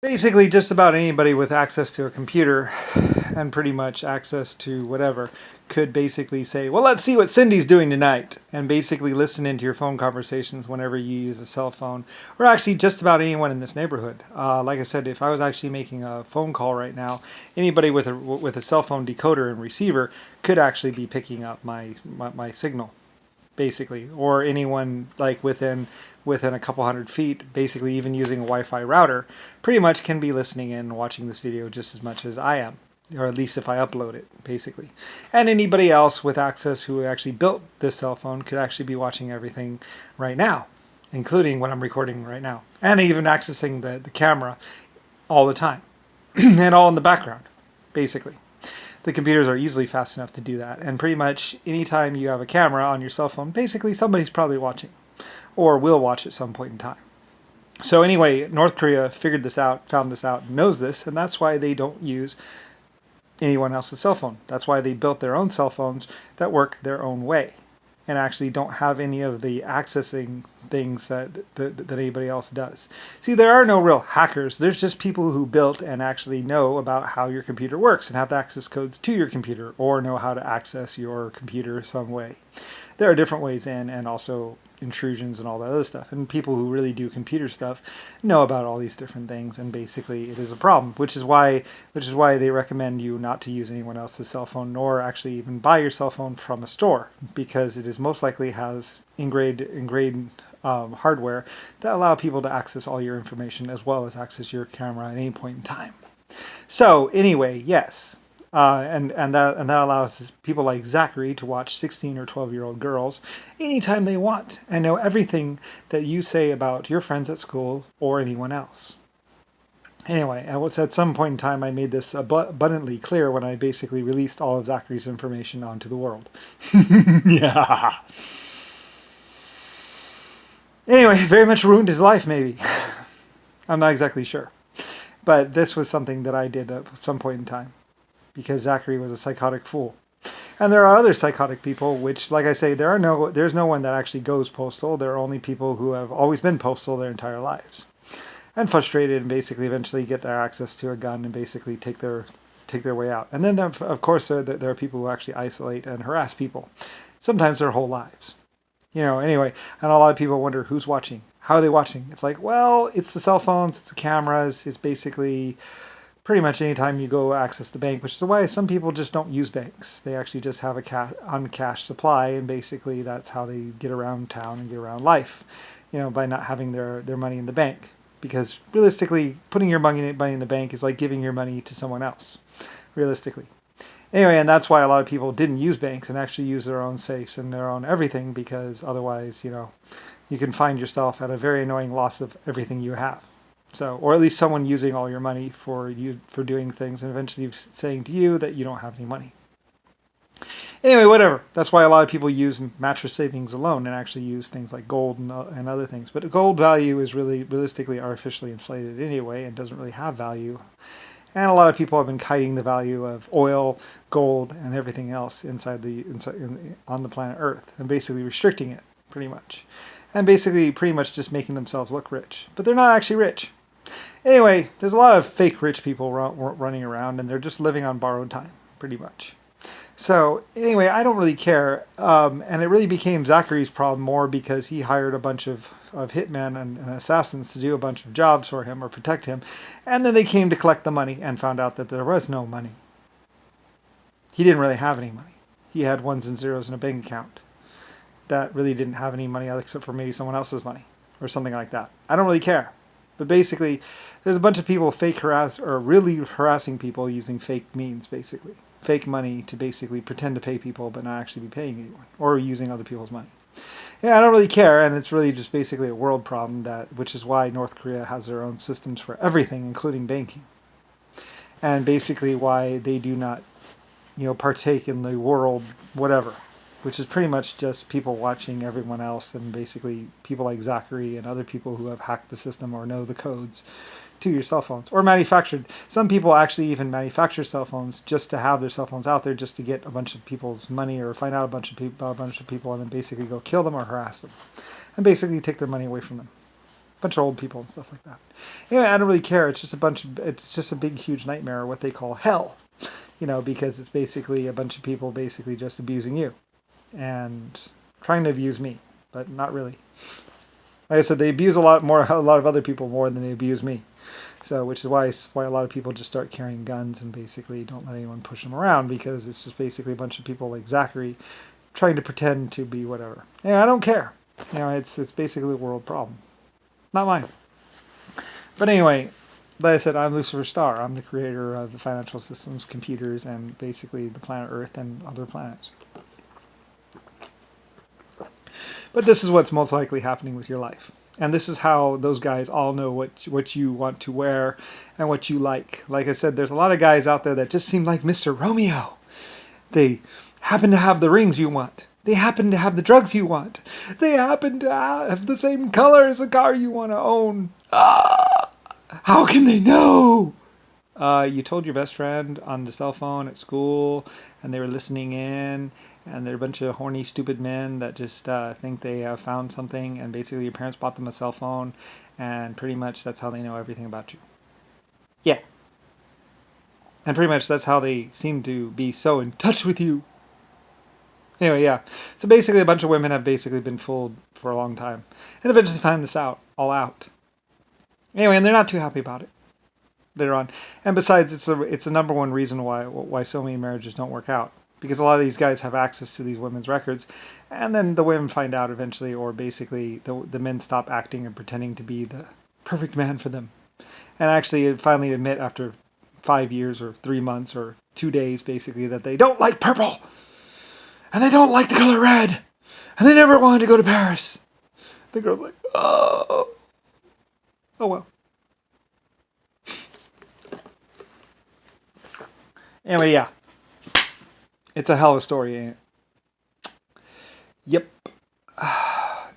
Basically, just about anybody with access to a computer and pretty much access to whatever could basically say, well, let's see what Cindy's doing tonight, and basically listen into your phone conversations whenever you use a cell phone, or actually just about anyone in this neighborhood. Like I said, if I was actually making a phone call right now, anybody with a cell phone decoder and receiver could actually be picking up my signal, basically, or anyone like within a couple hundred feet, basically even using a Wi-Fi router, pretty much can be listening in and watching this video just as much as I am, or at least if I upload it, basically. And anybody else with access who actually built this cell phone could actually be watching everything right now, including what I'm recording right now, and even accessing the camera all the time, and all in the background, basically. The computers are easily fast enough to do that. And pretty much anytime you have a camera on your cell phone, basically somebody's probably watching or will watch at some point in time. So anyway, North Korea figured this out, found this out, knows this, and that's why they don't use anyone else's cell phone. That's why they built their own cell phones that work their own way and actually don't have any of the accessing things that anybody else does. See, there are no real hackers. There's just people who built and actually know about how your computer works and have the access codes to your computer or know how to access your computer some way. There are different ways in, and also intrusions and all that other stuff. And people who really do computer stuff know about all these different things, and basically it is a problem, which is why they recommend you not to use anyone else's cell phone, nor actually even buy your cell phone from a store, because it is most likely has ingrained hardware that allow people to access all your information as well as access your camera at any point in time. So anyway, yes. And that allows people like Zachary to watch 16 or 12-year-old girls anytime they want and know everything that you say about your friends at school or anyone else. Anyway, at some point in time I made this abundantly clear when I basically released all of Zachary's information onto the world. Yeah. Anyway, very much ruined his life, maybe. I'm not exactly sure. But this was something that I did at some point in time, because Zachary was a psychotic fool. And there are other psychotic people, which, like I say, there's no one that actually goes postal. There are only people who have always been postal their entire lives, and frustrated, and basically eventually get their access to a gun and basically take their way out. And then, of course, there are people who actually isolate and harass people, sometimes their whole lives. Anyway, and a lot of people wonder who's watching. How are they watching? It's like, well, it's the cell phones, it's the cameras, it's basically pretty much anytime you go access the bank, which is why some people just don't use banks. They actually just have a uncashed supply, and basically that's how they get around town and get around life, by not having their money in the bank. Because realistically, putting your money in the bank is like giving your money to someone else, realistically. Anyway, and that's why a lot of people didn't use banks and actually use their own safes and their own everything, because otherwise, you can find yourself at a very annoying loss of everything you have. So, or at least someone using all your money for doing things and eventually saying to you that you don't have any money. Anyway, whatever. That's why a lot of people use mattress savings alone and actually use things like gold and other things. But gold value is really realistically artificially inflated anyway and doesn't really have value. And a lot of people have been kiting the value of oil, gold, and everything else on the planet Earth, and basically restricting it, pretty much. And basically pretty much just making themselves look rich. But they're not actually rich. Anyway, there's a lot of fake rich people running around, and they're just living on borrowed time, pretty much. So anyway, I don't really care. And it really became Zachary's problem more because he hired a bunch of hitmen and assassins to do a bunch of jobs for him or protect him. And then they came to collect the money and found out that there was no money. He didn't really have any money. He had ones and zeros in a bank account that really didn't have any money except for maybe someone else's money or something like that. I don't really care. But basically, there's a bunch of people really harassing people using fake means, basically. Fake money to basically pretend to pay people but not actually be paying anyone, or using other people's money. Yeah, I don't really care, and it's really just basically a world problem, which is why North Korea has their own systems for everything, including banking. And basically why they do not, partake in the world whatever, which is pretty much just people watching everyone else, and basically people like Zachary and other people who have hacked the system or know the codes to your cell phones, or manufactured. Some people actually even manufacture cell phones just to have their cell phones out there, just to get a bunch of people's money or find out about a bunch of people and then basically go kill them or harass them and basically take their money away from them. bunch of old people and stuff like that. Anyway, I don't really care. It's just a big, huge nightmare, what they call hell. Because it's basically a bunch of people basically just abusing you and trying to abuse me, but not really. Like I said, they abuse a lot of other people more than they abuse me. So, which is why a lot of people just start carrying guns and basically don't let anyone push them around, because it's just basically a bunch of people like Zachary trying to pretend to be whatever. Yeah, I don't care. It's basically a world problem, not mine. But anyway, like I said, I'm Lusifer Star. I'm the creator of the financial systems, computers, and basically the planet Earth and other planets. But this is what's most likely happening with your life. And this is how those guys all know what you want to wear and what you like. Like I said, there's a lot of guys out there that just seem like Mr. Romeo. They happen to have the rings you want. They happen to have the drugs you want. They happen to have the same color as the car you want to own. How can they know? You told your best friend on the cell phone at school, and they were listening in, and they're a bunch of horny, stupid men that just think they have found something, and basically your parents bought them a cell phone, and pretty much that's how they know everything about you. Yeah. And pretty much that's how they seem to be so in touch with you. Anyway, yeah. So basically a bunch of women have basically been fooled for a long time, and eventually find this all out. Anyway, and they're not too happy about it later on. And besides, it's the number one reason why so many marriages don't work out. Because a lot of these guys have access to these women's records, and then the women find out eventually, or basically the men stop acting and pretending to be the perfect man for them. And actually finally admit after 5 years or 3 months or 2 days basically that they don't like purple. And they don't like the color red. And they never wanted to go to Paris. The girl's like, oh well. Anyway, yeah. It's a hell of a story, ain't it? Yep.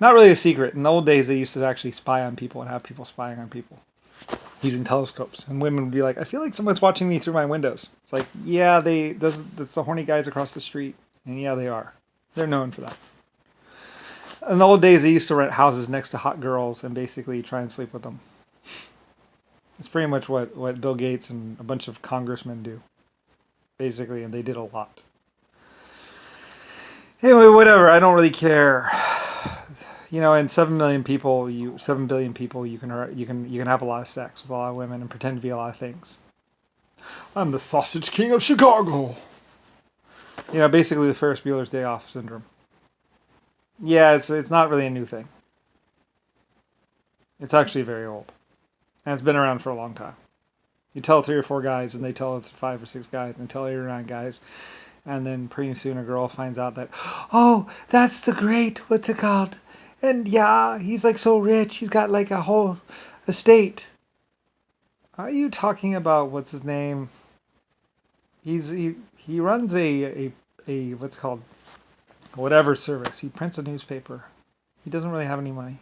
Not really a secret. In the old days, they used to actually spy on people and have people spying on people using telescopes. And women would be like, I feel like someone's watching me through my windows. It's like, yeah, that's the horny guys across the street. And yeah, they are. They're known for that. In the old days, they used to rent houses next to hot girls and basically try and sleep with them. It's pretty much what Bill Gates and a bunch of congressmen do. Basically, and they did a lot. Anyway, whatever. I don't really care. And 7 billion people, you can have a lot of sex with a lot of women and pretend to be a lot of things. I'm the sausage king of Chicago. Basically the Ferris Bueller's Day Off syndrome. Yeah, it's not really a new thing. It's actually very old, and it's been around for a long time. You tell 3 or 4 guys, and they tell it to 5 or 6 guys, and they tell 8 or 9 guys. And then pretty soon a girl finds out that, oh, that's the great, what's it called? And yeah, he's like so rich. He's got like a whole estate. Are you talking about, what's his name? He runs a what's it called? Whatever service. He prints a newspaper. He doesn't really have any money.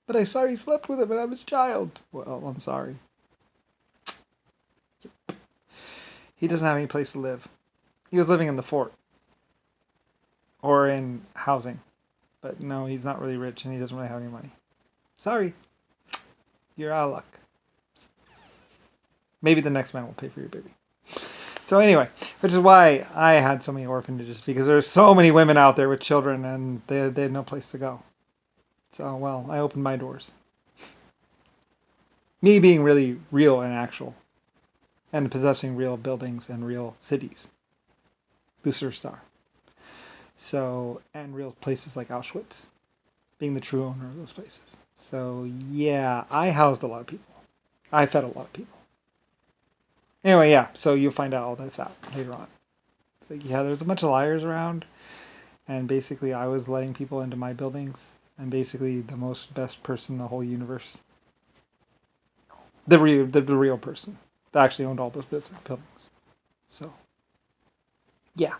But I saw he slept with him and I'm his child. Well, I'm sorry. He doesn't have any place to live. He was living in the fort. Or in housing. But no, he's not really rich and he doesn't really have any money. Sorry. You're out of luck. Maybe the next man will pay for your baby. So anyway, which is why I had so many orphanages, because there's so many women out there with children and they had no place to go. So, well, I opened my doors. Me being really real and actual. And possessing real buildings and real cities. Lusifer Star. So, and real places like Auschwitz. Being the true owner of those places. So, yeah, I housed a lot of people. I fed a lot of people. Anyway, yeah, so you'll find out all that's out later on. It's like, yeah, there's a bunch of liars around. And basically, I was letting people into my buildings. And basically, the most best person in the whole universe. The real person. That actually owned all those buildings. So, yeah.